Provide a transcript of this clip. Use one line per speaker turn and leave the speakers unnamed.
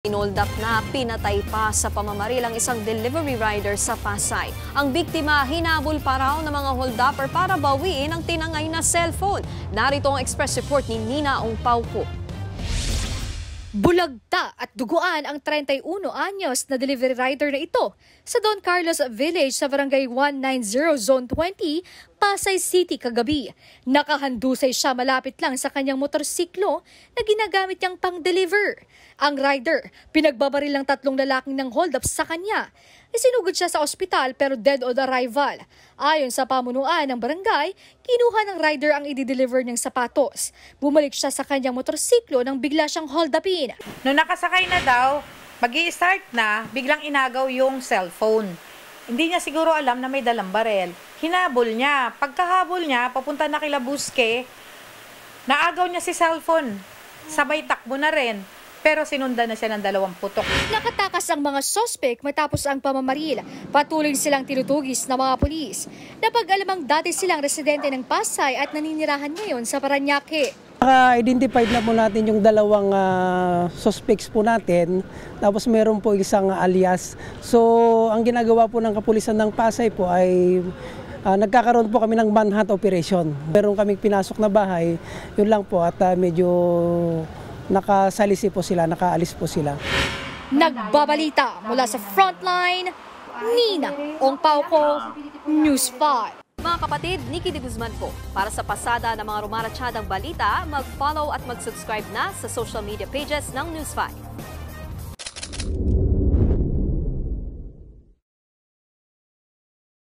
Inold up na pinatay pa sa pamamaril ang isang delivery rider sa Pasay. Ang biktima hinabol pa raw ng mga hold-upper para bawiin ang tinangay na cellphone. Narito ang express report ni Nina Ongpauco.
Bulagta at duguan ang 31 anyos na delivery rider na ito sa Don Carlos Village sa Barangay 190 Zone 20, Pasay City kagabi. Nakahandusay siya malapit lang sa kanyang motorsiklo na ginagamit niyang pang-deliver. Ang rider, pinagbabaril ng 3 lalaking ng hold-up sa kanya. Isinugod siya sa ospital pero dead on arrival. Ayon sa pamunuan ng barangay, kinuha ng rider ang i-deliver niyang sapatos. Bumalik siya sa kanyang motorsiklo nang bigla siyang hold-upin.
Nung nakasakay na daw, mag-i-start na, biglang inagaw yung cellphone. Hindi niya siguro alam na may dalang barel. Hinabol niya. Pagkahabol niya, papunta na kila Busque, naagaw niya si cellphone. Sabay takbo na rin. Pero sinundan na siya ng 2 putok.
Nakatakas ang mga sospek matapos ang pamamaril. Patuloy silang tinutugis ng mga pulis. Napag-alamang dati silang residente ng Pasay at naninirahan ngayon sa Parañaque.
Identified na po natin yung 2 suspects po natin, tapos meron po isang alias. So ang ginagawa po ng kapulisan ng Pasay po ay nagkakaroon po kami ng manhunt operation. Meron kaming pinasok na bahay, yun lang po at medyo nakasalisi po sila, nakaalis po sila.
Nagbabalita mula sa Frontline, Nina Ongpauco, News 5.
Mga kapatid, Nikki de Guzman po. Para sa pasada ng mga rumaratsyadang balita, mag-follow at mag-subscribe na sa social media pages ng News 5.